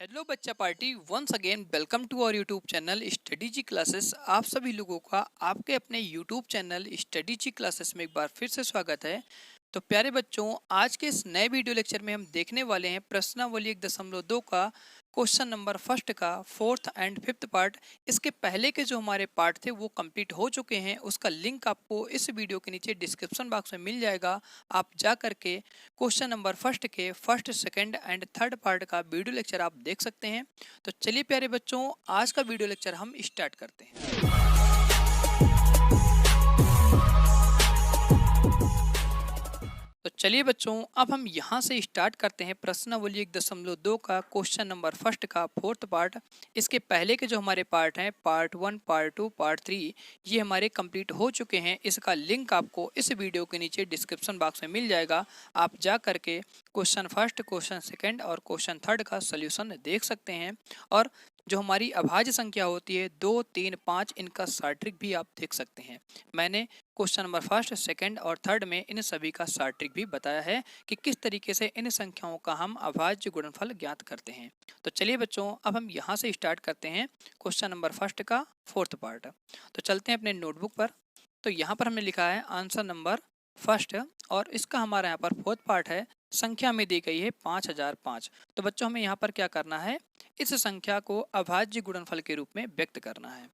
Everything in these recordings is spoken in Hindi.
हेलो बच्चा party, once again welcome to our YouTube channel study ji classes. आप सभी लोगों का आपके अपने YouTube channel study ji classes में एक बार फिर से स्वागत है। तो प्यारे बच्चों, आज के इस नए वीडियो लेक्चर में हम देखने वाले हैं प्रश्नावली 1.2 का क्वेश्चन नंबर फर्स्ट का फोर्थ एंड फिफ्थ पार्ट। इसके पहले के जो हमारे पार्ट थे वो कंप्लीट हो चुके हैं। उसका लिंक आपको इस वीडियो के नीचे डिस्क्रिप्शन बॉक्स में मिल जाएगा। आप जा करके क्वेश्चन नंबर फर्स्ट के first second and third part का वीडियो लेक्चर आप देख सकते हैं। तो चलिए प्यारे बच्चों, आज का वीडियो लेक्चर हम स्टार्ट करते हैं। तो चलिए बच्चों, अब हम यहाँ से स्टार्ट करते हैं प्रश्नावली 1.2 का क्वेश्चन नंबर फर्स्ट का फोर्थ पार्ट। इसके पहले के जो हमारे पार्ट हैं, पार्ट 1, पार्ट 2, पार्ट 3, ये हमारे कंप्लीट हो चुके हैं। इसका लिंक आपको इस वीडियो के नीचे डिस्क्रिप्शन बॉक्स में मिल जाएगा। आप जा करके क्वेश्चन फर्स्ट, क्वेश्चन सेकेंड और क्वेश्चन थर्ड का सोल्यूशन देख सकते हैं। और जो हमारी अभाज्य संख्या होती है 2, 3, 5, इनका शॉर्ट ट्रिक भी आप देख सकते हैं। मैंने क्वेश्चन नंबर फर्स्ट, सेकंड और थर्ड में इन सभी का शॉर्ट ट्रिक भी बताया है कि किस तरीके से इन संख्याओं का हम अभाज्य गुणनफल ज्ञात करते हैं। तो चलिए बच्चों, अब हम यहाँ से स्टार्ट करते हैं क्वेश्चन नंबर फर्स्ट का फोर्थ पार्ट। तो चलते हैं अपने नोटबुक पर। तो यहाँ पर हमने लिखा है आंसर नंबर फर्स्ट और इसका हमारा यहाँ पर फोर्थ पार्ट है। संख्या में दी गई है 5005। तो बच्चों, हमें यहाँ पर क्या करना है, इस संख्या को अभाज्य गुणनफल के रूप में व्यक्त करना है।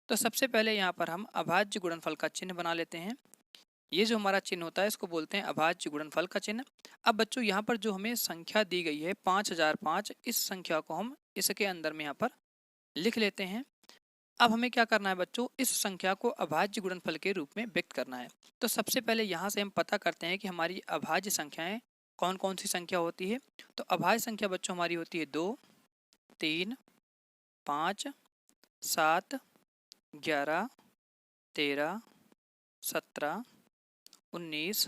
तो सबसे पहले यहाँ पर हम अभाज्य गुणनफल का चिन्ह बना लेते हैं। ये जो हमारा चिन्ह होता है इसको बोलते हैं अभाज्य गुणनफल का चिन्ह। अब बच्चों, यहाँ पर जो हमें संख्या दी गई है 5005, इस संख्या को हम इसके अंदर में यहाँ पर लिख लेते हैं। अब हमें क्या करना है बच्चों, इस संख्या को अभाज्य गुणनफल के रूप में व्यक्त करना है। तो सबसे पहले यहाँ से हम पता करते हैं कि हमारी अभाज्य संख्याएं कौन कौन सी संख्या होती है। तो अभाज्य संख्या बच्चों हमारी होती है 2, 3, 5, 7, 11, 13, 17, 19,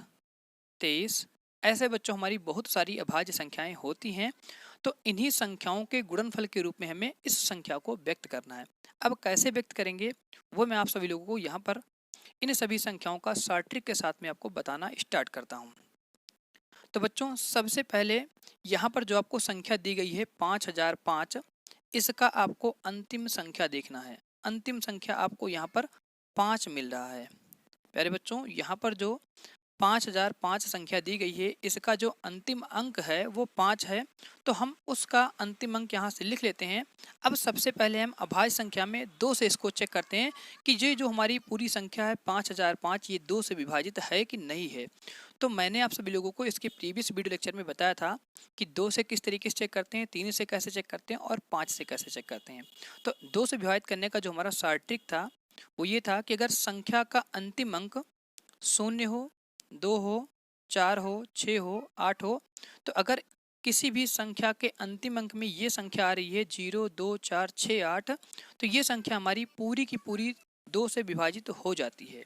23। ऐसे बच्चों हमारी बहुत सारी अभाज्य संख्याएं होती हैं। तो इन्हीं संख्याओं के गुणनफल के रूप में हमें इस संख्या को व्यक्त करना है। अब कैसे व्यक्त करेंगे वो मैं आप सभी लोगों को यहाँ पर इन सभी संख्याओं का शॉर्ट ट्रिक के साथ में आपको बताना स्टार्ट करता हूँ। तो बच्चों, सबसे पहले यहाँ पर जो आपको संख्या दी गई है 5005, इसका आपको अंतिम संख्या देखना है। अंतिम संख्या आपको यहाँ पर 5 मिल रहा है। प्यारे बच्चों, यहाँ पर जो 5005 संख्या दी गई है, इसका जो अंतिम अंक है वो 5 है। तो हम उसका अंतिम अंक यहाँ से लिख लेते हैं। अब सबसे पहले हम अभाज्य संख्या में 2 से इसको चेक करते हैं कि ये जो हमारी पूरी संख्या है 5005, ये 2 से विभाजित है कि नहीं है। तो मैंने आप सभी लोगों को इसके प्रीवियस वीडियो लेक्चर में बताया था कि 2 से किस तरीके से चेक करते हैं, 3 से कैसे चेक करते हैं और 5 से कैसे चेक करते हैं। तो 2 से विभाजित करने का जो हमारा शॉर्ट ट्रिक था वो ये था कि अगर संख्या का अंतिम अंक 0 हो, 2 हो, 4 हो, 6 हो, 8 हो, तो अगर किसी भी संख्या के अंतिम अंक में ये संख्या आ रही है 0, 2, 4, 6, 8, तो ये संख्या हमारी पूरी की पूरी 2 से विभाजित हो जाती है।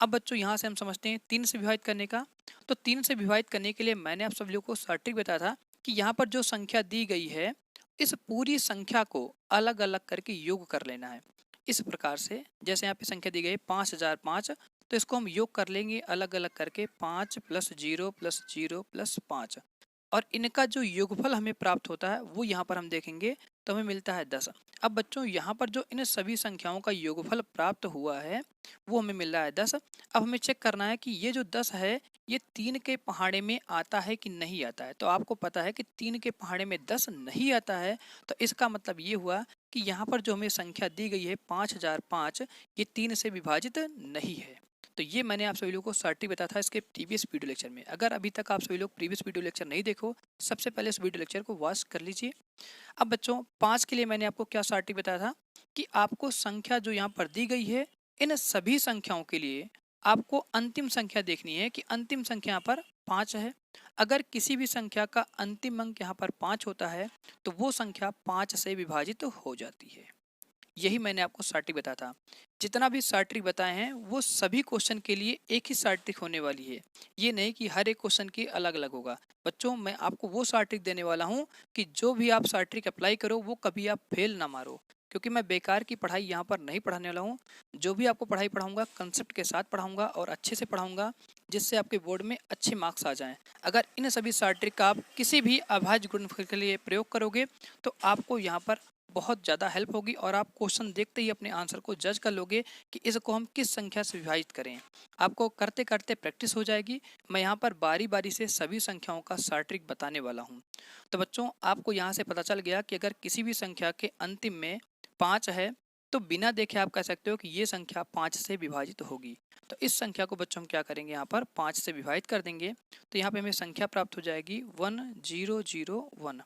अब बच्चों, यहाँ से हम समझते हैं 3 से विभाजित करने का। तो 3 से विभाजित करने के लिए मैंने आप सभी लोगों को शॉर्ट ट्रिक बताया था कि यहाँ पर जो संख्या दी गई है, इस पूरी संख्या को अलग अलग करके योग कर लेना है। इस प्रकार से जैसे यहाँ पे संख्या दी गई है 5005, तो इसको हम योग कर लेंगे अलग अलग करके 5 + 0 + 0 + 5, और इनका जो योगफल हमें प्राप्त होता है वो यहाँ पर हम देखेंगे तो हमें मिलता है 10। अब बच्चों, यहाँ पर जो इन सभी संख्याओं का योगफल प्राप्त हुआ है वो हमें मिल रहा है 10। अब हमें चेक करना है कि ये जो 10 है ये 3 के पहाड़े में आता है कि नहीं आता है। तो आपको पता है कि 3 के पहाड़े में 10 नहीं आता है। तो इसका मतलब ये हुआ कि यहाँ पर जो हमें संख्या दी गई है 5005, ये 3 से विभाजित नहीं है। तो ये मैंने आप सभी लोगों को शॉर्ट ट्रिक बताया था इसके प्रीवियस वीडियो लेक्चर में। अगर अभी तक आप सभी लोग प्रीवियस वीडियो लेक्चर नहीं देखो, सबसे पहले इस वीडियो लेक्चर को वॉच कर लीजिए। अब बच्चों, 5 के लिए मैंने आपको क्या शॉर्ट ट्रिक बताया था कि आपको संख्या जो यहाँ पर दी गई है, इन सभी संख्याओं के लिए आपको अंतिम संख्या देखनी है कि अंतिम संख्या यहाँ पर 5 है। अगर किसी भी संख्या का अंतिम अंक यहाँ पर 5 होता है तो वो संख्या 5 से विभाजित हो जाती है। यही मैंने आपको शॉर्ट ट्रिक बताया था। जितना भी शॉर्ट ट्रिक बताए हैं वो सभी क्वेश्चन के लिए एक ही शॉर्ट ट्रिक होने वाली है। ये नहीं कि हर एक क्वेश्चन की अलग अलग होगा। बच्चों, मैं आपको वो शॉर्ट ट्रिक देने वाला हूँ कि जो भी आप शॉर्ट ट्रिक अप्लाई करो वो कभी आप फेल ना मारो। क्योंकि मैं बेकार की पढ़ाई यहाँ पर नहीं पढ़ाने वाला हूँ। जो भी आपको पढ़ाई पढ़ाऊँगा कंसेप्ट के साथ पढ़ाऊँगा और अच्छे से पढ़ाऊँगा, जिससे आपके बोर्ड में अच्छे मार्क्स आ जाएँ। अगर इन सभी शॉर्ट ट्रिक का आप किसी भी अभाज्य गुणनफल के लिए प्रयोग करोगे तो आपको यहाँ पर बहुत ज़्यादा हेल्प होगी और आप क्वेश्चन देखते ही अपने आंसर को जज कर लोगे कि इसको हम किस संख्या से विभाजित करें। आपको करते करते प्रैक्टिस हो जाएगी। मैं यहाँ पर बारी बारी से सभी संख्याओं का शॉर्ट ट्रिक बताने वाला हूँ। तो बच्चों, आपको यहाँ से पता चल गया कि अगर किसी भी संख्या के अंतिम में 5 है तो बिना देखे आप कह सकते हो कि ये संख्या 5 से विभाजित होगी। तो इस संख्या को बच्चों हम क्या करेंगे, यहाँ पर 5 से विभाजित कर देंगे। तो यहाँ पे हमें संख्या प्राप्त हो जाएगी 1001।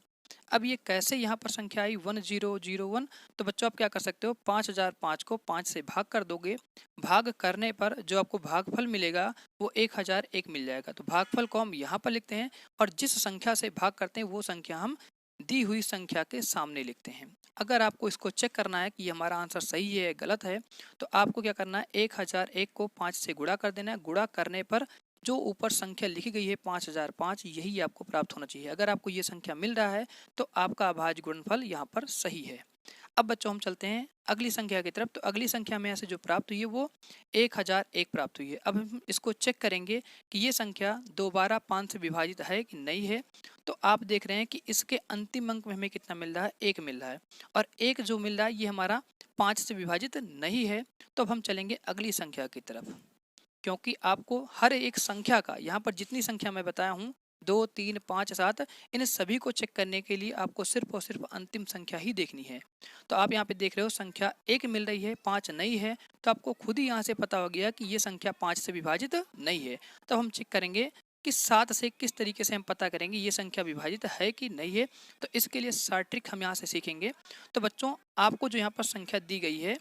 अब ये कैसे यहाँ पर संख्या आई 1001? तो बच्चों आप क्या कर सकते हो, 5005 को 5 से भाग कर दोगे। भाग करने पर जो आपको भागफल मिलेगा वो 1001 मिल जाएगा। तो भागफल को हम यहाँ पर लिखते हैं और जिस संख्या से भाग करते हैं वो संख्या हम दी हुई संख्या के सामने लिखते हैं। अगर आपको इसको चेक करना है कि हमारा आंसर सही है गलत है, तो आपको क्या करना है, 1001 को 5 से गुणा कर देना है। गुणा करने पर जो ऊपर संख्या लिखी गई है 5005, यही आपको प्राप्त होना चाहिए। अगर आपको ये संख्या मिल रहा है तो आपका अभाज्य गुणनफल यहाँ पर सही है। अब बच्चों हम चलते हैं अगली संख्या की तरफ। तो अगली संख्या में यहाँ से जो प्राप्त हुई है वो 1001 प्राप्त हुई है। अब हम इसको चेक करेंगे कि ये संख्या दोबारा 5 से विभाजित है कि नहीं है। तो आप देख रहे हैं कि इसके अंतिम अंक में हमें कितना मिल रहा है, 1 मिल रहा है। और 1 जो मिल रहा है ये हमारा 5 से विभाजित नहीं है। तो अब हम चलेंगे अगली संख्या की तरफ, क्योंकि आपको हर एक संख्या का, यहाँ पर जितनी संख्या मैं बताया हूँ 2, 3, 5, 7, इन सभी को चेक करने के लिए आपको सिर्फ और सिर्फ अंतिम संख्या ही देखनी है। तो आप यहाँ पे देख रहे हो संख्या 1 मिल रही है, 5 नहीं है। तो आपको खुद ही यहाँ से पता हो गया कि ये संख्या 5 से विभाजित नहीं है। तो हम चेक करेंगे कि 7 से किस तरीके से हम पता करेंगे ये संख्या विभाजित है कि नहीं है। तो इसके लिए शॉर्ट ट्रिक हम यहाँ से सीखेंगे। तो बच्चों, आपको जो यहाँ पर संख्या दी गई है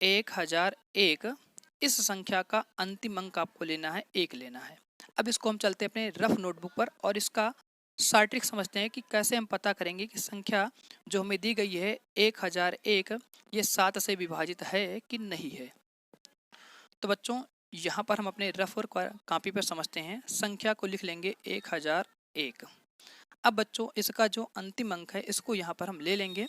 1001, इस संख्या का अंतिम अंक आपको लेना है 1 लेना है। अब इसको हम चलते हैं अपने रफ नोटबुक पर और इसका शॉर्ट ट्रिक समझते हैं कि कैसे हम पता करेंगे कि संख्या जो हमें दी गई है 1001 ये 7 से विभाजित है कि नहीं है। तो बच्चों, यहाँ पर हम अपने रफ और कॉपी पर समझते हैं। संख्या को लिख लेंगे 1001। अब बच्चों, इसका जो अंतिम अंक है इसको यहाँ पर हम ले लेंगे।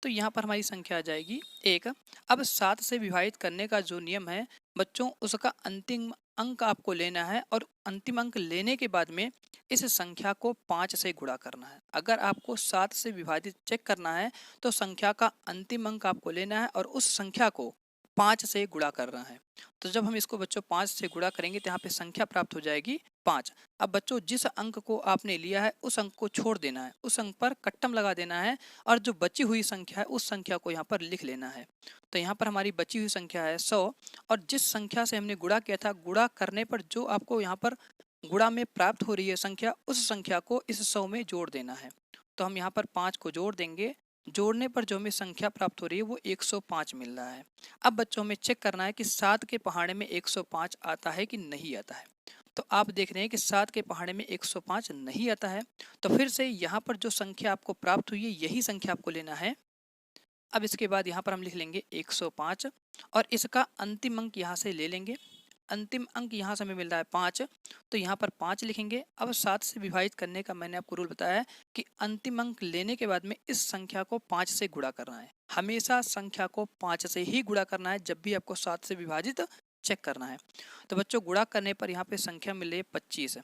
तो यहाँ पर हमारी संख्या आ जाएगी 1। अब 7 से विभाजित करने का जो नियम है बच्चों, उसका अंतिम अंक आपको लेना है और अंतिम अंक लेने के बाद में इस संख्या को 5 से गुणा करना है। अगर आपको 7 से विभाजित चेक करना है तो संख्या का अंतिम अंक आपको लेना है और उस संख्या को 5 से गुणा करना है। तो जब हम इसको बच्चों 5 से गुणा करेंगे तो यहाँ पे संख्या प्राप्त हो जाएगी 5। अब बच्चों, जिस अंक को आपने लिया है उस अंक को छोड़ देना है, उस अंक पर कट्टम लगा देना है और जो बची हुई संख्या है उस संख्या को यहाँ पर लिख लेना है। तो यहाँ पर हमारी बची हुई संख्या है 100 और जिस संख्या से हमने गुणा किया था, गुणा करने पर जो आपको यहाँ पर गुणा में प्राप्त हो रही है संख्या, उस संख्या को इस 100 में जोड़ देना है। तो हम यहाँ पर 5 को जोड़ देंगे। जोड़ने पर जो हमें संख्या प्राप्त हो रही है वो 105 मिल रहा है। अब बच्चों, हमें चेक करना है कि 7 के पहाड़े में 105 आता है कि नहीं आता है। तो आप देख रहे हैं कि 7 के पहाड़े में 105 नहीं आता है। तो फिर से यहाँ पर जो संख्या आपको प्राप्त हुई है यही संख्या आपको लेना है। अब इसके बाद यहाँ पर हम लिख लेंगे 105 और इसका अंतिम अंक यहाँ से ले लेंगे। अंतिम अंक यहाँ से हमें मिल रहा है 5, तो यहाँ पर 5 लिखेंगे। अब 7 से विभाजित करने का मैंने आपको रूल बताया है कि अंतिम अंक लेने के बाद में इस संख्या को 5 से गुणा करना है। हमेशा संख्या को 5 से ही गुणा करना है जब भी आपको 7 से विभाजित चेक करना है। तो बच्चों, गुणा करने पर यहाँ पे संख्या मिल रही है 25।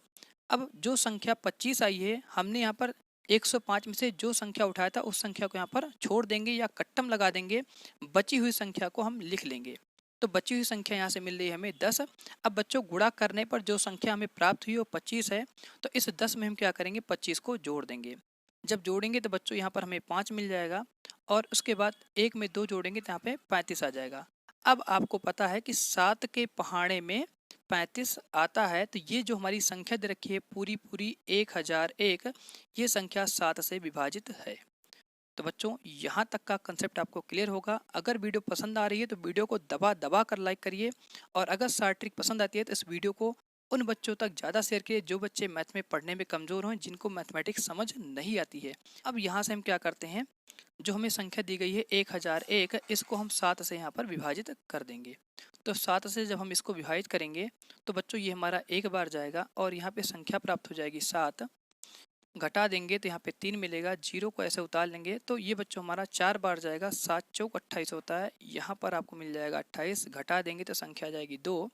अब जो संख्या 25 आई है, हमने यहाँ पर 105 में से जो संख्या उठाया था उस संख्या को यहाँ पर छोड़ देंगे या कट्टम लगा देंगे। बची हुई संख्या को हम लिख लेंगे। तो बची हुई संख्या यहाँ से मिल रही है हमें 10। अब बच्चों, गुणा करने पर जो संख्या हमें प्राप्त हुई वो 25 है। तो इस 10 में हम क्या करेंगे, 25 को जोड़ देंगे। जब जोड़ेंगे तो बच्चों यहाँ पर हमें 5 मिल जाएगा और उसके बाद 1 में 2 जोड़ेंगे तो यहाँ पे 35 आ जाएगा। अब आपको पता है कि 7 के पहाड़े में 35 आता है। तो ये जो हमारी संख्या दे रखी है पूरी पूरी 1001, ये संख्या 7 से विभाजित है। तो बच्चों, यहाँ तक का कंसेप्ट आपको क्लियर होगा। अगर वीडियो पसंद आ रही है तो वीडियो को दबा दबा कर लाइक करिए और अगर शॉर्ट ट्रिक पसंद आती है तो इस वीडियो को उन बच्चों तक ज़्यादा शेयर करिए जो बच्चे मैथ में पढ़ने में कमज़ोर हों, जिनको मैथमेटिक्स समझ नहीं आती है। अब यहाँ से हम क्या करते हैं, जो हमें संख्या दी गई है 1001, इसको हम 7 से यहाँ पर विभाजित कर देंगे। तो 7 से जब हम इसको विभाजित करेंगे तो बच्चों ये हमारा एक बार जाएगा और यहाँ पे संख्या प्राप्त हो जाएगी 7। घटा देंगे तो यहाँ पे 3 मिलेगा, 0 को ऐसे उतार लेंगे तो ये बच्चों हमारा 4 बार जाएगा, 7 चौक 28 होता है। यहाँ पर आपको मिल जाएगा 28, घटा देंगे तो संख्या आ जाएगी 2।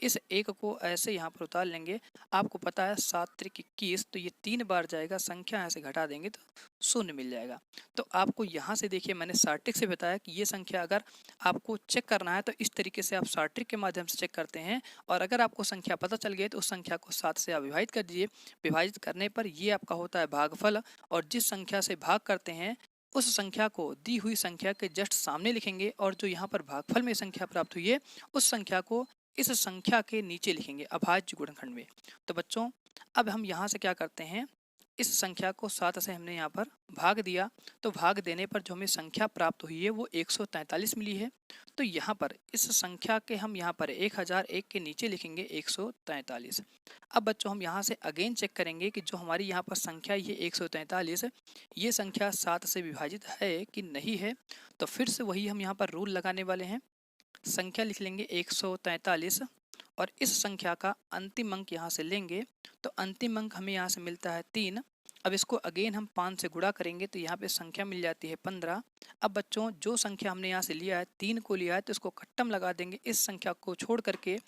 इस 1 को ऐसे यहाँ पर उतार लेंगे, आपको पता है 7 त्रिक 21, तो ये 3 बार जाएगा, संख्या ऐसे घटा देंगे तो 0 मिल जाएगा। तो आपको यहाँ से देखिए मैंने सार्ट्रिक से बताया कि ये संख्या अगर आपको चेक करना है तो इस तरीके से आप सार्ट्रिक के माध्यम से चेक करते हैं। और अगर आपको संख्या पता चल गई तो उस संख्या को 7 से आप विभाजित कर दीजिए। विभाजित करने पर ये आपका होता है भागफल, और जिस संख्या से भाग करते हैं उस संख्या को दी हुई संख्या के जस्ट सामने लिखेंगे, और जो यहाँ पर भागफल में संख्या प्राप्त हुई है उस संख्या को इस संख्या के नीचे लिखेंगे अभाज्य गुणनखंड में। तो बच्चों अब हम यहाँ से क्या करते हैं, इस संख्या को 7 से हमने यहाँ पर भाग दिया, तो भाग देने पर जो हमें संख्या प्राप्त हुई है वो 143 मिली है। तो यहाँ पर इस संख्या के हम यहाँ पर 1001 के नीचे लिखेंगे 143। अब बच्चों हम यहाँ से अगेन चेक करेंगे कि जो हमारी यहाँ पर संख्या ये 143, ये संख्या 7 से विभाजित है कि नहीं है। तो फिर से वही हम यहाँ पर रूल लगाने वाले हैं, संख्या लिख लेंगे 143 और इस संख्या का अंतिम अंक यहाँ से लेंगे, तो अंतिम अंक हमें यहाँ से मिलता है 3। अब इसको अगेन हम 5 से गुणा करेंगे तो यहाँ पे संख्या मिल जाती है 15। अब बच्चों जो संख्या हमने यहाँ से लिया है 3 को लिया है तो इसको खट्टम लगा देंगे, इस संख्या को छोड़ करके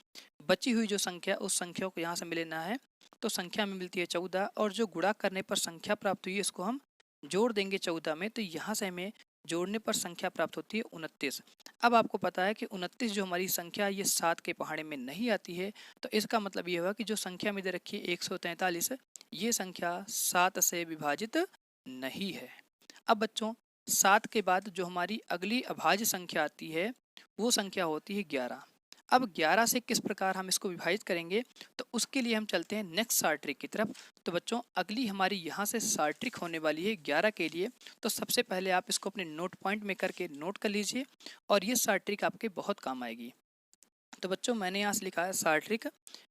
बची हुई जो संख्या उस संख्या को यहाँ से मिलना है, तो संख्या में मिलती है 14। और जो गुणा करने पर संख्या प्राप्त हुई है इसको हम जोड़ देंगे 14 में, तो यहाँ से हमें जोड़ने पर संख्या प्राप्त होती है 29। अब आपको पता है कि 29 जो हमारी संख्या ये 7 के पहाड़े में नहीं आती है, तो इसका मतलब ये हुआ कि जो संख्या में दे रखी है 143, ये संख्या 7 से विभाजित नहीं है। अब बच्चों 7 के बाद जो हमारी अगली अभाज्य संख्या आती है वो संख्या होती है 11। अब 11 से किस प्रकार हम इसको विभाजित करेंगे, तो उसके लिए हम चलते हैं नेक्स्ट सार्ट्रिक की तरफ। तो बच्चों अगली हमारी यहाँ से सार्ट्रिक होने वाली है 11 के लिए। तो सबसे पहले आप इसको अपने नोट पॉइंट में करके नोट कर लीजिए और ये सार्ट्रिक आपके बहुत काम आएगी। तो बच्चों मैंने यहाँ से लिखा है सार्ट्रिक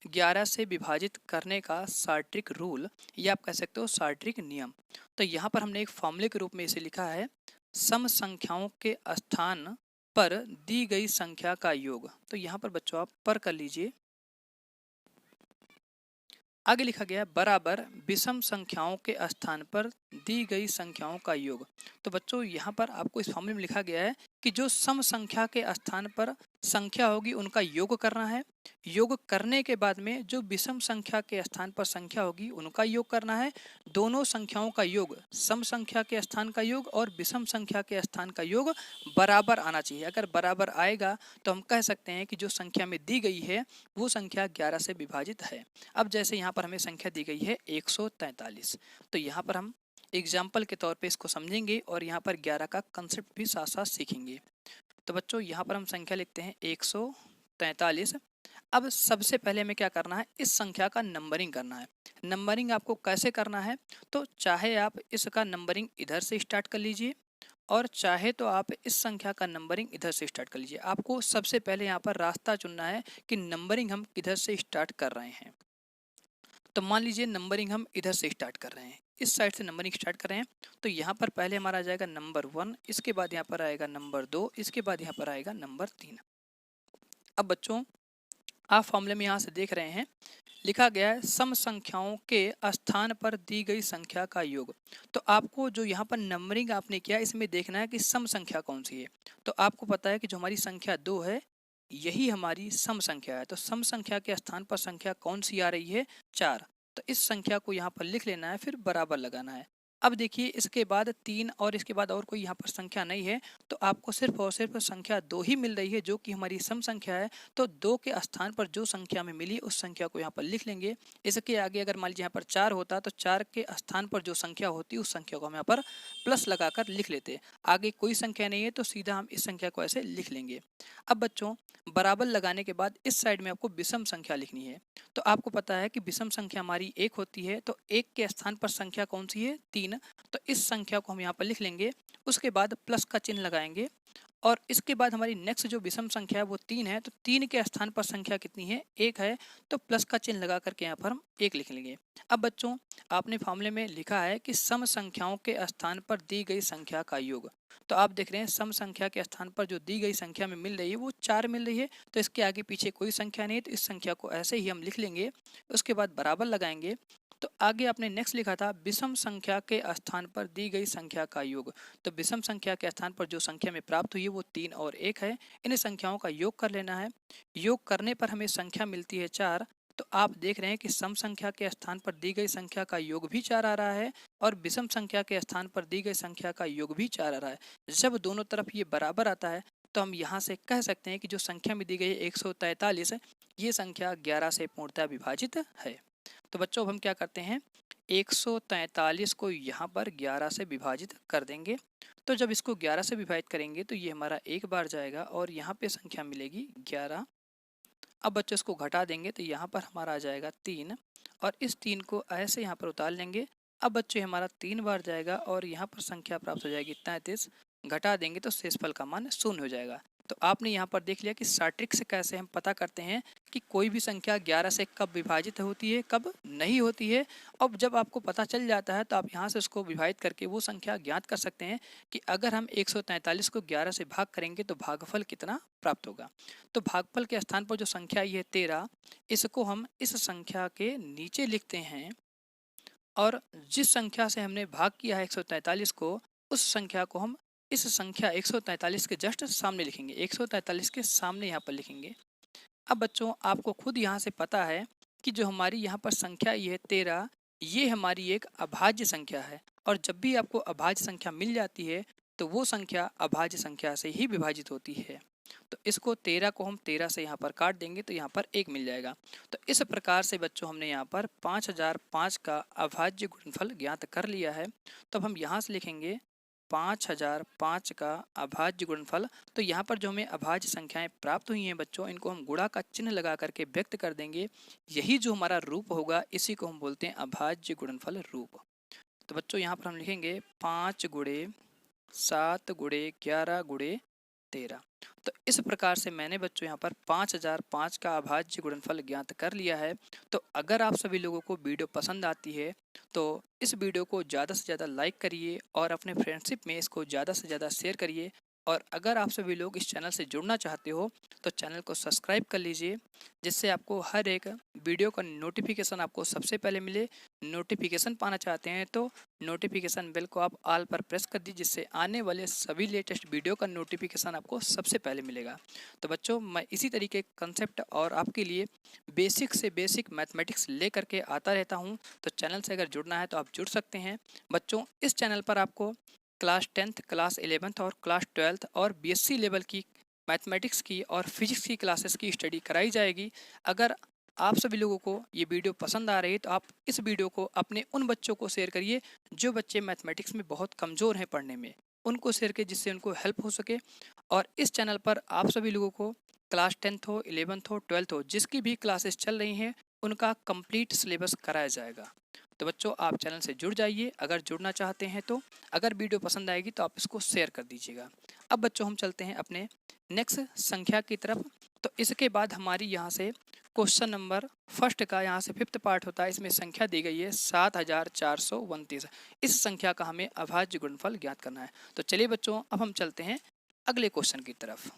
11 से विभाजित करने का सार्ट्रिक रूल, या आप कह सकते हो सार्ट्रिक नियम। तो यहाँ पर हमने एक फॉर्मूले के रूप में इसे लिखा है, सम संख्याओं के स्थान पर दी गई संख्या का योग। तो यहाँ पर बच्चों आप पर कर लीजिए। आगे लिखा गया बराबर विषम संख्याओं के स्थान पर दी गई संख्याओं का योग। तो बच्चों यहाँ पर आपको इस फॉर्मूले में लिखा गया है कि जो सम संख्या के स्थान पर संख्या होगी उनका योग करना है। योग करने के बाद में जो विषम संख्या के स्थान पर संख्या होगी उनका योग करना है। दोनों संख्याओं का योग, सम संख्या के स्थान का योग और विषम संख्या के स्थान का योग बराबर आना चाहिए। अगर बराबर आएगा तो हम कह सकते हैं कि जो संख्या में दी गई है वो संख्या 11 से विभाजित है। अब जैसे यहाँ पर हमें संख्या दी गई है 143, तो यहाँ पर हम एग्जाम्पल के तौर पे इसको समझेंगे और यहाँ पर 11 का कंसेप्ट भी साथ साथ सीखेंगे। तो बच्चों यहाँ पर हम संख्या लिखते हैं 143। अब सबसे पहले हमें क्या करना है, इस संख्या का नंबरिंग करना है। नंबरिंग आपको कैसे करना है, तो चाहे आप इसका नंबरिंग इधर से स्टार्ट कर लीजिए और चाहे तो आप इस संख्या का नंबरिंग इधर से स्टार्ट कर लीजिए। आपको सबसे पहले यहाँ पर रास्ता चुनना है कि नंबरिंग हम किधर से स्टार्ट कर रहे हैं। तो मान लीजिए नंबरिंग हम इधर से स्टार्ट कर रहे हैं, इस साइड से नंबरिंग स्टार्ट कर रहे हैं। तो यहाँ पर पहले हमारा आ जाएगा नंबर 1, इसके बाद यहाँ पर आएगा नंबर 2, इसके बाद यहाँ पर आएगा नंबर 3। अब बच्चों आप फॉर्मूले में यहाँ से देख रहे हैं लिखा गया है सम संख्याओं के स्थान पर दी गई संख्या का योग। तो आपको जो यहाँ पर नंबरिंग आपने किया इसमें देखना है कि सम संख्या कौन सी है। तो आपको पता है कि जो हमारी संख्या 2 है यही हमारी सम संख्या है। तो सम संख्या के स्थान पर संख्या कौन सी आ रही है, 4। तो इस संख्या को यहाँ पर लिख लेना है, फिर बराबर लगाना है। अब देखिए इसके बाद 3 और इसके बाद और कोई यहाँ पर संख्या नहीं है, तो आपको सिर्फ और सिर्फ संख्या 2 ही मिल रही है जो कि हमारी सम संख्या है। तो 2 के स्थान पर जो संख्या में मिली उस संख्या को यहाँ पर लिख लेंगे। इसके आगे अगर मान लीजिए यहाँ पर 4 होता तो 4 के स्थान पर जो संख्या होती उस संख्या को हम यहाँ पर प्लस लगाकर लिख लेते। आगे कोई संख्या नहीं है तो सीधा हम इस संख्या को ऐसे लिख लेंगे। अब बच्चों बराबर लगाने के बाद इस साइड में आपको विषम संख्या लिखनी है। तो आपको पता है कि विषम संख्या हमारी 1 होती है, तो 1 के स्थान पर संख्या कौन सी है, 3। तो इस संख्या को हम यहाँ पर लिख लेंगे, उसके बाद प्लस का चिन्ह लगाएंगे और इसके बाद हमारी नेक्स्ट जो विषम संख्या है वो 3 है। तो 3 के स्थान पर संख्या कितनी है, 1 है, तो प्लस का चिन्ह लगा करके यहाँ पर हम 1 लिख लेंगे। अब बच्चों आपने फॉर्मूले में लिखा है कि सम संख्याओं के स्थान पर दी गई संख्या का योग। तो आप देख रहे हैं सम संख्या के स्थान पर जो दी गई संख्या में मिल रही है वो 4 मिल रही है, तो इसके आगे पीछे कोई संख्या नहीं है, तो इस संख्या को ऐसे ही हम लिख लेंगे। उसके बाद बराबर लगाएंगे तो आगे आपने नेक्स्ट लिखा था विषम संख्या के स्थान पर दी गई संख्या का योग। तो विषम संख्या के स्थान पर जो संख्या में प्राप्त हुई है वो 3 और 1 है। इन संख्याओं का योग कर लेना है। योग करने पर हमें संख्या मिलती है 4। तो आप देख रहे हैं कि सम संख्या के स्थान पर दी गई संख्या का योग भी 4 आ रहा है और विषम संख्या के स्थान पर दी गई संख्या का योग भी 4 आ रहा है। जब दोनों तरफ ये बराबर आता है तो हम यहाँ से कह सकते हैं कि जो संख्या में दी गई है 143, ये संख्या 11 से पूर्णतः विभाजित है। तो बच्चों अब हम क्या करते हैं, 143 को यहाँ पर 11 से विभाजित कर देंगे। तो जब इसको 11 से विभाजित करेंगे तो ये हमारा एक बार जाएगा और यहाँ पे संख्या मिलेगी 11। अब बच्चों इसको घटा देंगे तो यहाँ पर हमारा आ जाएगा 3 और इस 3 को ऐसे यहाँ पर उतार लेंगे। अब बच्चों हमारा 3 बार जाएगा और यहाँ पर संख्या प्राप्त हो जाएगी 33। घटा देंगे तो शेषफल का मान 0 हो जाएगा। तो आपने यहाँ पर देख लिया कि साट्रिक से कैसे हम पता करते हैं कि कोई भी संख्या 11 से कब विभाजित होती है कब नहीं होती है। अब जब आपको पता चल जाता है तो आप यहाँ से उसको विभाजित करके वो संख्या ज्ञात कर सकते हैं कि अगर हम 143 को 11 से भाग करेंगे तो भागफल कितना प्राप्त होगा। तो भागफल के स्थान पर जो संख्या आई है 13, इसको हम इस संख्या के नीचे लिखते हैं और जिस संख्या से हमने भाग किया है 143 को, उस संख्या को हम इस संख्या 143 के जस्ट सामने लिखेंगे, 143 के सामने यहाँ पर लिखेंगे। अब बच्चों आपको खुद यहाँ से पता है कि जो हमारी यहाँ पर संख्या ये है 13, ये हमारी एक अभाज्य संख्या है और जब भी आपको अभाज्य संख्या मिल जाती है तो वो संख्या अभाज्य संख्या से ही विभाजित होती है। तो इसको 13 को हम 13 से यहाँ पर काट देंगे तो यहाँ पर 1 मिल जाएगा। तो इस प्रकार से बच्चों हमने यहाँ पर 5005 का अभाज्य गुणनफल ज्ञात कर लिया है। तो अब हम यहाँ से लिखेंगे 5005 का अभाज्य गुणनफल। तो यहाँ पर जो हमें अभाज्य संख्याएं प्राप्त हुई हैं बच्चों, इनको हम गुणा का चिन्ह लगा करके व्यक्त कर देंगे। यही जो हमारा रूप होगा इसी को हम बोलते हैं अभाज्य गुणनफल रूप। तो बच्चों यहाँ पर हम लिखेंगे 5 गुणे 7 गुणे 11 गुणे 13। तो इस प्रकार से मैंने बच्चों यहाँ पर 5005 का अभाज्य गुणनफल ज्ञात कर लिया है। तो अगर आप सभी लोगों को वीडियो पसंद आती है तो इस वीडियो को ज़्यादा से ज़्यादा लाइक करिए और अपने फ्रेंडशिप में इसको ज़्यादा से ज़्यादा शेयर करिए। और अगर आप सभी लोग इस चैनल से जुड़ना चाहते हो तो चैनल को सब्सक्राइब कर लीजिए, जिससे आपको हर एक वीडियो का नोटिफिकेशन आपको सबसे पहले मिले। नोटिफिकेशन पाना चाहते हैं तो नोटिफिकेशन बेल को आप ऑल पर प्रेस कर दीजिए, जिससे आने वाले सभी लेटेस्ट वीडियो का नोटिफिकेशन आपको सबसे पहले मिलेगा। तो बच्चों मैं इसी तरीके कंसेप्ट और आपके लिए बेसिक से बेसिक मैथमेटिक्स ले करके आता रहता हूँ। तो चैनल से अगर जुड़ना है तो आप जुड़ सकते हैं। बच्चों इस चैनल पर आपको क्लास 10th, क्लास 11th और क्लास 12th और बीएससी लेवल की मैथमेटिक्स की और फिजिक्स की क्लासेस की स्टडी कराई जाएगी। अगर आप सभी लोगों को ये वीडियो पसंद आ रही है तो आप इस वीडियो को अपने उन बच्चों को शेयर करिए जो बच्चे मैथमेटिक्स में बहुत कमज़ोर हैं पढ़ने में, उनको शेयर करिए जिससे उनको हेल्प हो सके। और इस चैनल पर आप सभी लोगों को क्लास 10th हो, 11th हो, 12th हो, जिसकी भी क्लासेस चल रही हैं उनका कंप्लीट सिलेबस कराया जाएगा। तो बच्चों आप चैनल से जुड़ जाइए अगर जुड़ना चाहते हैं तो। अगर वीडियो पसंद आएगी तो आप इसको शेयर कर दीजिएगा। अब बच्चों हम चलते हैं अपने नेक्स्ट संख्या की तरफ। तो इसके बाद हमारी यहाँ से क्वेश्चन नंबर फर्स्ट का यहाँ से 5th पार्ट होता है। इसमें संख्या दी गई है 7429। इस संख्या का हमें अभाज्य गुणनफल ज्ञात करना है। तो चलिए बच्चों अब हम चलते हैं अगले क्वेश्चन की तरफ।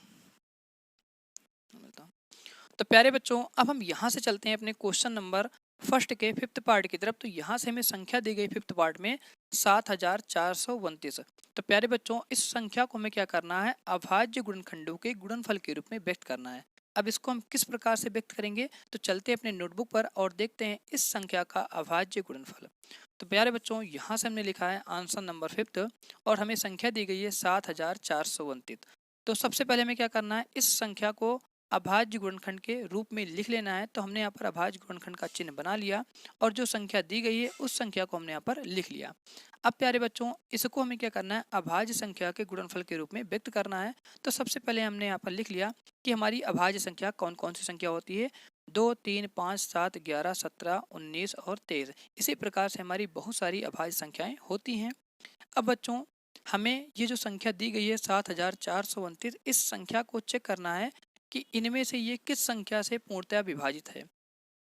तो प्यारे बच्चों अब हम यहाँ से चलते हैं अपने क्वेश्चन नंबर फर्स्ट के 5th पार्ट की तरफ। तो यहाँ से हमें संख्या दी गई 5th पार्ट में 7429। तो प्यारे बच्चों इस संख्या को हमें क्या करना है, अभाज्य गुणनखंडों के गुणनफल के रूप में व्यक्त करना है। अब इसको हम किस प्रकार से व्यक्त करेंगे, तो चलते अपने नोटबुक पर और देखते हैं इस संख्या का अभाज्य गुणनफल। तो प्यारे बच्चों यहाँ से हमने लिखा है आंसर नंबर 5th और हमें संख्या दी गई है 7429। तो सबसे पहले हमें क्या करना है, इस संख्या को अभाज्य गुणनखंड के रूप में लिख लेना है। तो हमने यहाँ पर अभाज्य गुणनखंड का चिन्ह बना लिया और जो संख्या दी गई है उस संख्या को हमने यहाँ पर लिख लिया। अब प्यारे बच्चों इसको हमें क्या करना है, अभाज्य संख्या के गुणनफल के रूप में व्यक्त करना है। तो सबसे पहले हमने यहाँ पर लिख लिया कि हमारी अभाज्य संख्या कौन कौन सी संख्या होती है, 2, 3, 5, 7, 11, 17, 19 और 23। इसी प्रकार से हमारी बहुत सारी अभाज्य संख्याएं होती हैं। अब बच्चों हमें ये जो संख्या दी गई है 7429, इस संख्या को चेक करना है कि इनमें से ये किस संख्या से पूर्णतः विभाजित है।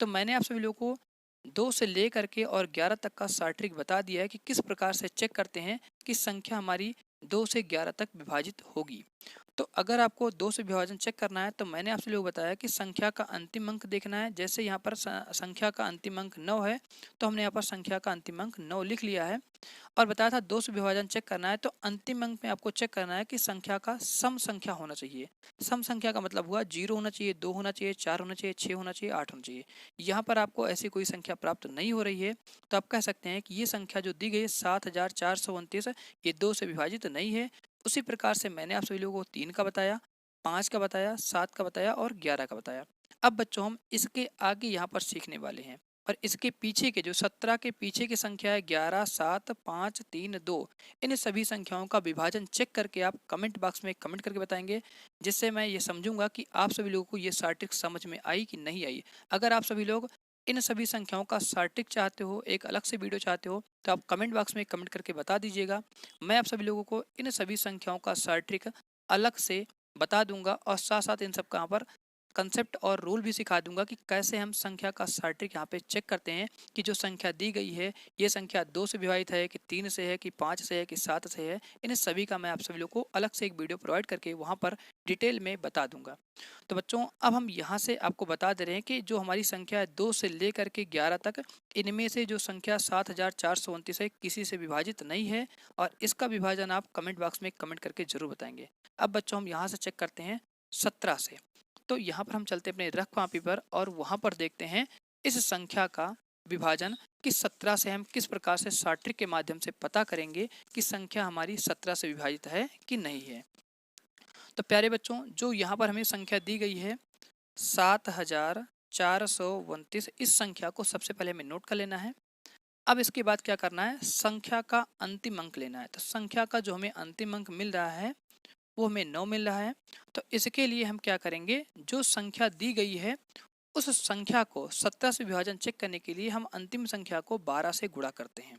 तो मैंने आप सभी लोगों को 2 से लेकर के और 11 तक का शॉर्ट ट्रिक बता दिया है कि किस प्रकार से चेक करते हैं कि संख्या हमारी 2 से 11 तक विभाजित होगी। तो अगर आपको 2 से विभाजन चेक करना है तो मैंने आपसे लोग बताया कि संख्या का अंतिम अंक देखना है। जैसे यहाँ पर संख्या का अंतिम अंक 9 है, तो हमने यहाँ पर संख्या का अंतिम अंक 9 लिख लिया है। और बताया था 2 से विभाजन चेक करना है तो अंतिम अंक में आपको चेक करना है कि संख्या का सम संख्या होना चाहिए। सम संख्या का मतलब हुआ 0 होना चाहिए, 2 होना चाहिए, 4 होना चाहिए, 6 होना चाहिए, 8 होना चाहिए। यहाँ पर आपको ऐसी कोई संख्या प्राप्त नहीं हो रही है, तो आप कह सकते हैं कि ये संख्या जो दी गई है 7429, ये 2 से विभाजित नहीं है। उसी प्रकार से मैंने आप सभी लोगों को 3 का बताया, 5 का बताया, 7 का बताया और 11 का बताया। अब बच्चों हम इसके आगे यहाँ पर सीखने वाले हैं। और इसके पीछे के जो 17 के पीछे की संख्या है 11, 7, 5, 3, 2, इन सभी संख्याओं का विभाजन चेक करके आप कमेंट बॉक्स में कमेंट करके बताएंगे, जिससे मैं ये समझूंगा कि आप सभी लोगों को ये शॉर्ट ट्रिक समझ में आई कि नहीं आई। अगर आप सभी लोग इन सभी संख्याओं का शॉर्ट ट्रिक चाहते हो, एक अलग से वीडियो चाहते हो, तो आप कमेंट बॉक्स में कमेंट करके बता दीजिएगा। मैं आप सभी लोगों को इन सभी संख्याओं का शॉर्ट ट्रिक अलग से बता दूंगा और साथ साथ इन सब का यहाँ पर कंसेप्ट और रूल भी सिखा दूंगा कि कैसे हम संख्या का शॉर्ट ट्रिक यहाँ पे चेक करते हैं कि जो संख्या दी गई है ये संख्या 2 से विभाजित है कि 3 से है कि 5 से है कि 7 से है। इन सभी का मैं आप सभी लोग को अलग से एक वीडियो प्रोवाइड करके वहाँ पर डिटेल में बता दूंगा। तो बच्चों अब हम यहाँ से आपको बता दे रहे हैं कि जो हमारी संख्या है 2 से लेकर के 11 तक, इनमें से जो संख्या 7429 है किसी से विभाजित नहीं है, और इसका विभाजन आप कमेंट बॉक्स में कमेंट करके जरूर बताएंगे। अब बच्चों हम यहाँ से चेक करते हैं 17 से। तो यहाँ पर हम चलते हैं अपने रफ कॉपी पर और वहाँ पर देखते हैं इस संख्या का विभाजन कि 17 से हम किस प्रकार से शॉर्ट ट्रिक के माध्यम से पता करेंगे कि संख्या हमारी 17 से विभाजित है कि नहीं है। तो प्यारे बच्चों जो यहाँ पर हमें संख्या दी गई है 7429, इस संख्या को सबसे पहले हमें नोट कर लेना है। अब इसके बाद क्या करना है, संख्या का अंतिम अंक लेना है। तो संख्या का जो हमें अंतिम अंक मिल रहा है वो हमें 9 मिल रहा है। तो इसके लिए हम क्या करेंगे, जो संख्या दी गई है उस संख्या को 17 से विभाजन चेक करने के लिए हम अंतिम संख्या को 12 से गुणा करते हैं।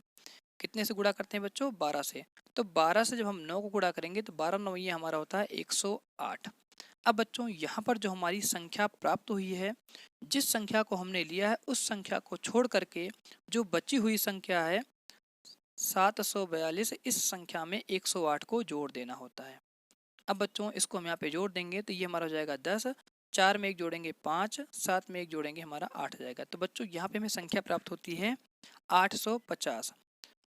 कितने से गुणा करते हैं बच्चों, 12 से। तो 12 से जब हम 9 को गुणा करेंगे तो 12 9 ये हमारा होता है 108। अब बच्चों यहाँ पर जो हमारी संख्या प्राप्त हुई है, जिस संख्या को हमने लिया है उस संख्या को छोड़ करके जो बची हुई संख्या है 742, इस संख्या में 108 को जोड़ देना होता है। अब बच्चों इसको हम यहाँ पे जोड़ देंगे तो ये हमारा हो जाएगा 10, 4 में 1 जोड़ेंगे 5, 7 में 1 जोड़ेंगे हमारा 8 हो जाएगा। तो बच्चों यहाँ पे हमें संख्या प्राप्त होती है 850।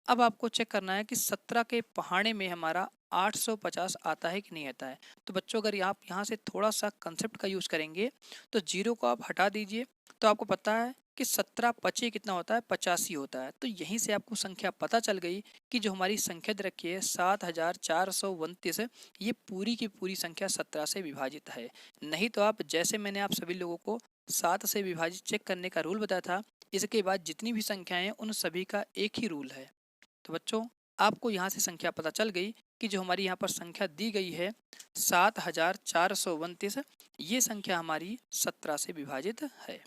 अब आपको चेक करना है कि 17 के पहाड़े में हमारा 850 आता है कि नहीं आता है। तो बच्चों अगर आप यहाँ से थोड़ा सा कंसेप्ट का यूज़ करेंगे तो जीरो को आप हटा दीजिए, तो आपको पता है कि 17 पचे कितना होता है, 85 होता है। तो यहीं से आपको संख्या पता चल गई कि जो हमारी संख्या दे रखी है 7429, ये पूरी की पूरी संख्या 17 से विभाजित है। नहीं तो आप जैसे मैंने आप सभी लोगों को 7 से विभाजित चेक करने का रूल बताया था, इसके बाद जितनी भी संख्याएं उन सभी का एक ही रूल है। तो बच्चों आपको यहाँ से संख्या पता चल गई कि जो हमारी यहाँ पर संख्या दी गई है 7429, ये संख्या हमारी 17 से विभाजित है।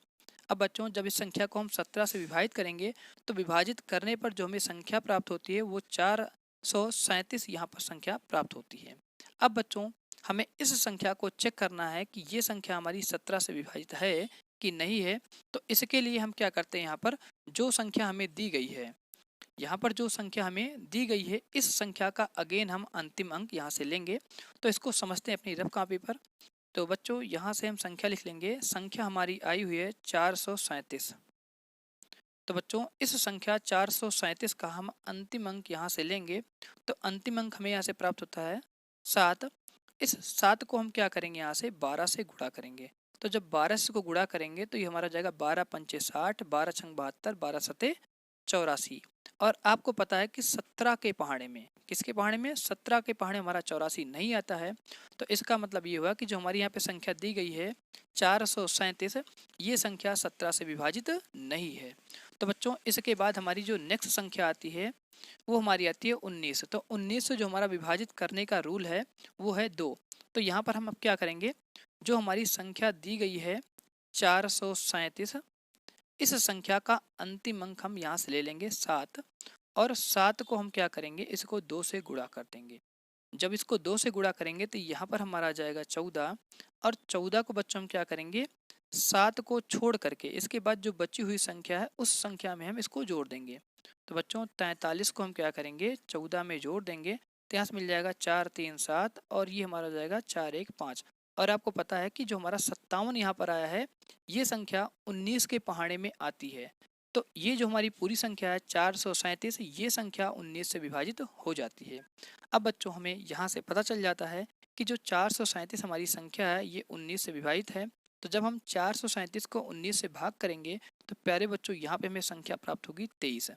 अब बच्चों जब इस संख्या को हम 17 से विभाजित करेंगे तो विभाजित करने पर जो हमें संख्या प्राप्त होती है वो 437 यहाँ पर संख्या प्राप्त होती है। अब बच्चों हमें इस संख्या को चेक करना है कि ये संख्या हमारी 17 से विभाजित है कि नहीं है। तो इसके लिए हम क्या करते हैं, यहाँ पर जो संख्या हमें दी गई है, यहाँ पर जो संख्या हमें दी गई है इस संख्या का अगेन हम अंतिम अंक यहाँ से लेंगे। तो इसको समझते हैं अपनी रफ कॉपी पर। तो बच्चों यहाँ से हम संख्या लिख लेंगे, संख्या हमारी आई हुई है 437। तो बच्चों इस संख्या 437 का हम अंतिम अंक यहाँ से लेंगे, तो अंतिम अंक हमें यहाँ से प्राप्त होता है 7। इस 7 को हम क्या करेंगे, यहाँ से 12 से गुणा करेंगे। तो जब 12 से को गुणा करेंगे तो ये हमारा जाएगा 12 पंचे 60, 12 छंग 72, 12 सते 84। और आपको पता है कि 17 के पहाड़े में, किसके पहाड़े में, 17 के पहाड़े हमारा 84 नहीं आता है। तो इसका मतलब ये हुआ कि जो हमारी यहाँ पे संख्या दी गई है 437, ये संख्या 17 से विभाजित नहीं है। तो बच्चों इसके बाद हमारी जो नेक्स्ट संख्या आती है वो हमारी आती है 19। तो 19 से जो हमारा विभाजित करने का रूल है वो है 2। तो यहाँ पर हम अब क्या करेंगे, जो हमारी संख्या दी गई है 437, इस संख्या का अंतिम अंक हम यहाँ से ले लेंगे 7, और 7 को हम क्या करेंगे, इसको 2 से गुणा कर देंगे। जब इसको 2 से गुणा करेंगे तो यहाँ पर हमारा आ जाएगा 14, और 14 को बच्चों हम क्या करेंगे, 7 को छोड़ करके इसके बाद जो बची हुई संख्या है उस संख्या में हम इसको जोड़ देंगे। तो बच्चों 43 को हम क्या करेंगे, 14 में जोड़ देंगे, तो यहाँ से मिल जाएगा 4 3 7 और ये हमारा हो जाएगा 4 1 5। और आपको पता है कि जो हमारा 57 यहाँ पर आया है ये संख्या 19 के पहाड़े में आती है। तो ये जो हमारी पूरी संख्या है 437, ये संख्या 19 से विभाजित हो जाती है। अब बच्चों हमें यहाँ से पता चल जाता है कि जो 437 हमारी संख्या है ये 19 से विभाजित है। तो जब हम 437 को 19 से भाग करेंगे तो प्यारे बच्चों यहाँ पे हमें संख्या प्राप्त होगी 23।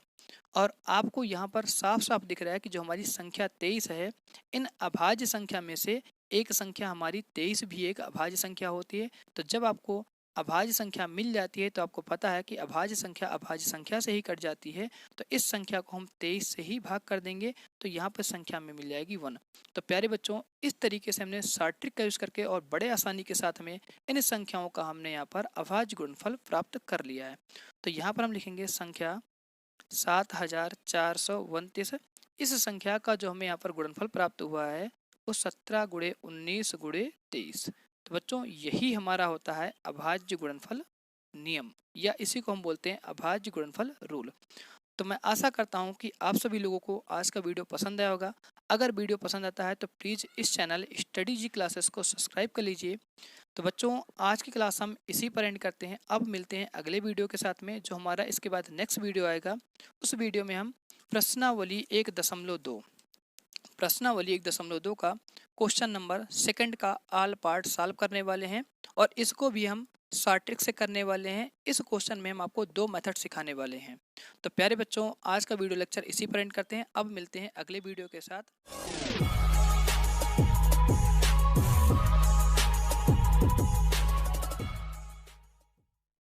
और आपको यहाँ पर साफ साफ दिख रहा है कि जो हमारी संख्या 23 है, इन अभाज्य संख्या में से एक संख्या हमारी 23 भी एक अभाज्य संख्या होती है। तो जब आपको अभाज्य संख्या मिल जाती है तो आपको पता है कि अभाज्य संख्या से ही कट जाती है। तो इस संख्या को हम 23 से ही भाग कर देंगे तो यहाँ पर संख्या में मिल जाएगी 1। तो प्यारे बच्चों इस तरीके से हमने शॉर्ट ट्रिक का यूज़ करके और बड़े आसानी के साथ में इन संख्याओं का हमने यहाँ पर अभाज्य गुणनफल प्राप्त कर लिया है। तो यहाँ पर हम लिखेंगे संख्या 7429। इस संख्या का जो हमें यहाँ पर गुणनफल प्राप्त हुआ है वो 17 गुणे 19 गुणे 23। तो बच्चों यही हमारा होता है अभाज्य गुणनफल नियम, या इसी को हम बोलते हैं अभाज्य गुणनफल रूल। तो मैं आशा करता हूँ कि आप सभी लोगों को आज का वीडियो पसंद आया होगा। अगर वीडियो पसंद आता है तो प्लीज़ इस चैनल स्टडी जी क्लासेस को सब्सक्राइब कर लीजिए। तो बच्चों आज की क्लास हम इसी पर एंड करते हैं। अब मिलते हैं अगले वीडियो के साथ में, जो हमारा इसके बाद नेक्स्ट वीडियो आएगा। उस वीडियो में हम प्रश्नावली 1.2 का क्वेश्चन नंबर 2 का ऑल पार्ट सॉल्व करने वाले हैं और इसको भी हम शॉर्ट ट्रिक से करने वाले हैं। इस क्वेश्चन में हम आपको 2 मेथड सिखाने वाले हैं। तो प्यारे बच्चों आज का वीडियो लेक्चर इसी पर एंड करते हैं। अब मिलते हैं अगले वीडियो के साथ।